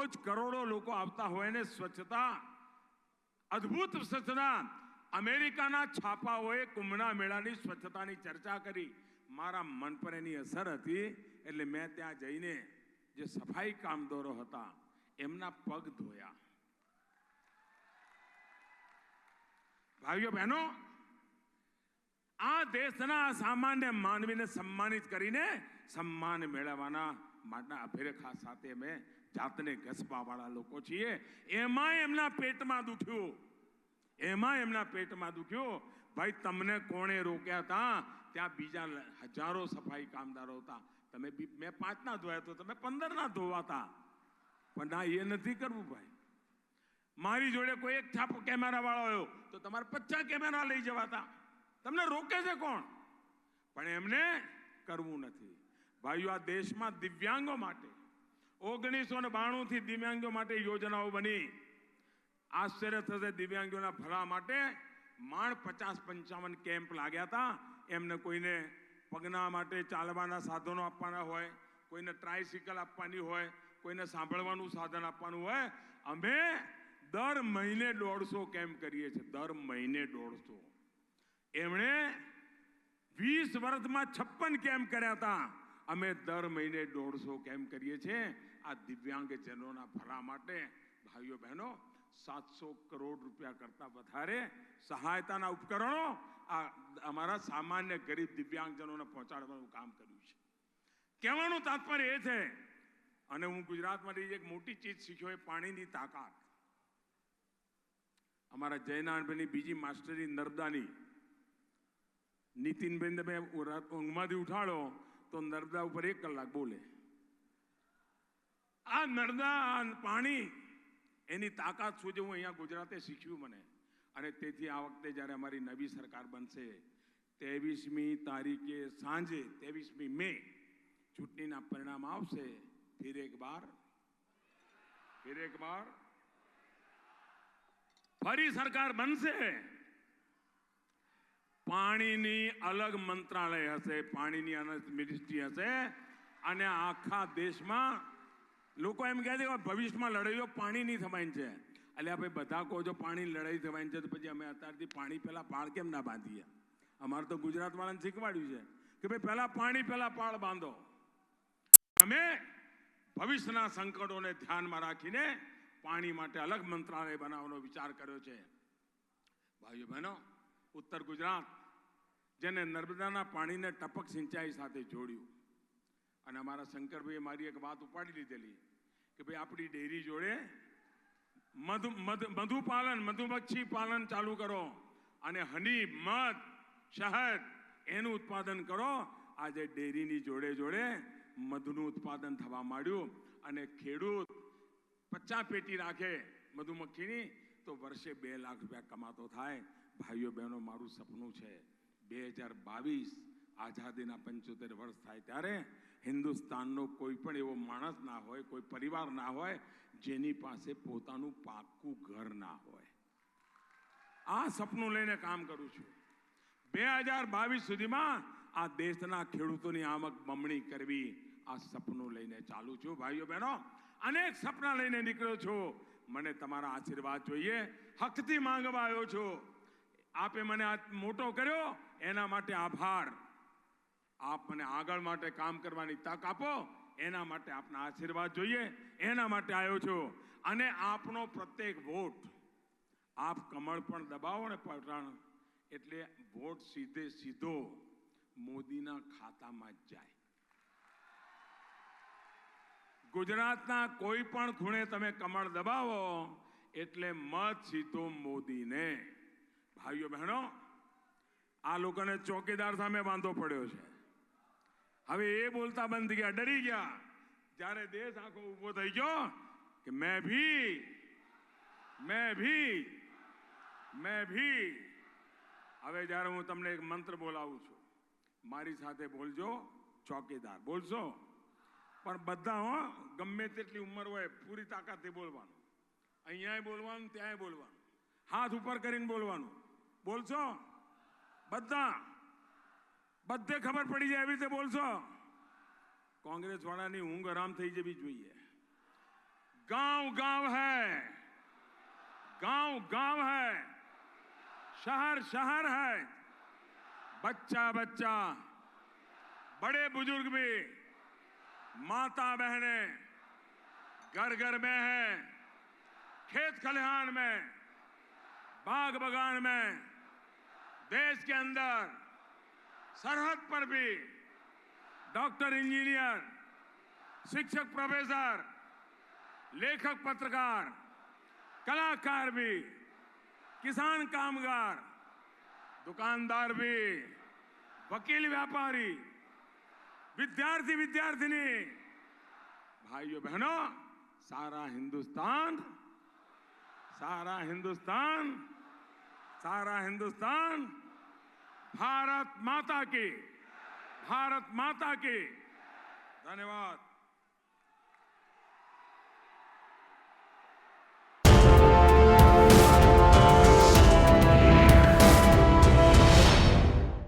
રોજ કરોડો લોકો આવતા હોય ને સ્વચ્છતા, અદ્ભુત સ્વચ્છતા. અમેરિકાના છાપાઓએ કુંભના મેળાની સ્વચ્છતાની ચર્ચા કરી. મારા મન પર એની અસર હતી એટલે મેં ત્યાં જઈને જે સફાઈ કામદારો હતા એમના પગ ધોયા. ભાઈઓ બહેનો, આ દેશના સામાન્ય માનવીને સન્માનિત કરીને સન્માન મેળવવાના માટે અભિરેખા સાથે અમે જાતને ઘસવાવાળા લોકો છીએ. એમાં એમના પેટમાં દુખ્યું. ભાઈ, તમને કોણે રોક્યા હતા? ત્યાં બીજા હજારો સફાઈ કામદારો હતા. તમે મેં 5 ના ધોયા તો તમે 15 ના ધોવાતા. પણ ના, એ નથી કરવું ભાઈ. મારી જોડે કોઈ એક છાપ કેમેરા વાળો આવ્યો તો તમારે 50 કેમેરા લઈ જવાતા. તમને રોકે છે કોણ? પણ એમને કરવું નથી. ભાઈઓ, આ દેશમાં દિવ્યાંગો માટે 1992 થી દિવ્યાંગો માટે યોજનાઓ બની. આશ્ચર્ય થશે, દિવ્યાંગોના ભલા માટે માંડ 50-55 કેમ્પ લાગ્યા હતા. એમને કોઈને પગના માટે ચાલવાના સાધનો આપવાના હોય, કોઈને ટ્રાયસિકલ આપવાની હોય, કોઈને સાંભળવાનું સાધન આપવાનું હોય. અમે દર મહિને 150 કેમ્પ કરીએ છીએ. દર મહિને 150. એમણે 20 વર્ષમાં 56 કેમ્પ કર્યા હતા. અમે દર મહિને 150 કેમ્પ કરીએ છીએ આ દિવ્યાંગજનોના ભલા માટે. ભાઈઓ બહેનો, 700 કરોડ રૂપિયા કરતા વધારે સહાયતાના ઉપકરણો આ અમારા સામાન્ય ગરીબ દિવ્યાંગજનોને પહોંચાડવાનું કામ કર્યું છે. કહેવાનું તાત્પર્ય એ છે, અને હું ગુજરાતમાંથી એક મોટી ચીજ શીખ્યો એ પાણીની તાકાત. અમારા જયનારાયણભાઈની બીજી માસ્ટરી નર્મદાની, નીતિનભાઈ તમે ઊંઘમાંથી ઉઠાડો તો નર્મદા ઉપર 1 કલાક બોલે. આ નર્મદા પાણી એની તાકાત શું છે હું અહીંયા ગુજરાતે શીખ્યું મને. અને તેથી આ વખતે જ્યારે અમારી નવી સરકાર બનશે 23મી તારીખે સાંજે 23મી મે ચૂંટણીના પરિણામ આવશે. ફિર એક બાર ફરી સરકાર બનશે. પાણીની અલગ મંત્રાલય હશે, પાણીની અલગ મિનિસ્ટ્રી હશે. અને આખા દેશમાં લોકો એમ કહે છે કે ભવિષ્યમાં લડાઈઓ પાણીની થવાની છે. એટલે આપણે બધા કહો છો પાણી લડાઈ થવાની છે તો પછી અમે અત્યારથી પાણી પહેલા પાળ કેમ ના બાંધીએ? અમારે તો ગુજરાત વાળાને શીખવાડ્યું છે કે ભાઈ પહેલા પાણી પહેલા પાળ બાંધો. અમે ભવિષ્યના સંકટોને ધ્યાનમાં રાખીને પાણી માટે અલગ મંત્રાલય બનાવવાનો વિચાર કર્યો છે. ભાઈઓ બહેનો, ઉત્તર ગુજરાત જેને નર્મદાના પાણીને ટપક સિંચાઈ સાથે જોડ્યું. અને અમારા શંકરભાઈએ મારી એક વાત ઉપાડી લીધેલી કે ભાઈ આપણી ડેરી જોડે મધુપાલન, મધુમક્ષી પાલન ચાલુ કરો અને હની, મધ, શહેદ એનું ઉત્પાદન કરો. આજે ડેરીની જોડે જોડે મધનું ઉત્પાદન થવા માંડ્યું. અને ખેડૂત 50 પેટી રાખે મધુમક્ખીની તો વર્ષે 2 લાખ રૂપિયા કમાતો થાય. ભાઈઓ બહેનો, મારું સપનું છે 2022 આઝાદીના 75 વર્ષ થાય ત્યારે હિન્દુસ્તાનનો કોઈ પણ એવો માણસ ના હોય, કોઈ પરિવાર ના હોય જેની પાસે પોતાનું પાક્કું ઘર ના હોય. આ સપનું લઈને કામ કરું છું. 2022 સુધીમાં આ દેશના ખેડૂતોની આવક બમણી કરવી, આ સપનું લઈને ચાલુ છું. ભાઈઓ બહેનો, અનેક સપના લઈને નીકળ્યો છું. મને તમારા આશીર્વાદ જોઈએ. હકથી માંગવા આવ્યો છું. આપે મને આ મોટો કર્યો એના માટે આભાર. આપ મને આગળ માટે કામ કરવાની તક આપો એના માટે આપના આશીર્વાદ જોઈએ. એના માટે આવ્યો છું. અને આપનો પ્રત્યેક વોટ, આપ કમળ પણ દબાવો ને પટાણ, એટલે વોટ સીધો મોદીના ખાતામાં જ જાય. ગુજરાતના કોઈ પણ ખૂણે તમે કમળ દબાવો એટલે મત સીધો મોદીને. ભાઈઓ બહેનો, આ લોકોને ચોકીદાર સામે વાંધો પડ્યો છે. હવે એ બોલતા બંધ થઈ ગયા, ડરી ગયા. જ્યારે દેશ આખો ઉભો થઈ ગયો કે મેં ભી. હવે જ્યારે હું તમને એક મંત્ર બોલાવું છું, મારી સાથે બોલજો, ચોકીદાર બોલશો. પણ બધા ગમે તેટલી ઉંમર હોય પૂરી તાકાતથી બોલવાનું. અહીંયા બોલવાનું, ત્યાંય બોલવાનું, હાથ ઉપર કરીને બોલવાનું. બોલશો બધા? બધે ખબર પડી જાય એવી રીતે બોલશો. કોંગ્રેસ વાળાની ઊંઘ આરામ થઈ જવી જોઈએ. गांव गांव है, गांव गांव है, शहर शहर है, बच्चा बच्चा, बड़े बुजुर्ग भी, माता बहनें घर घर में है, खेत खलिहान में, बाग बगान में, देश के अंदर, सरहद पर भी, डॉक्टर, इंजीनियर, शिक्षक, प्रोफेसर, लेखक, पत्रकार, कलाकार भी, किसान, कामगार, दुकानदार भी, वकील, व्यापारी, विद्यार्थी, विद्यार्थिनी, भाइयों बहनों, सारा हिंदुस्तान, सारा हिंदुस्तान, सारा हिंदुस्तान भारत माता की, भारत माता की। धन्यवाद।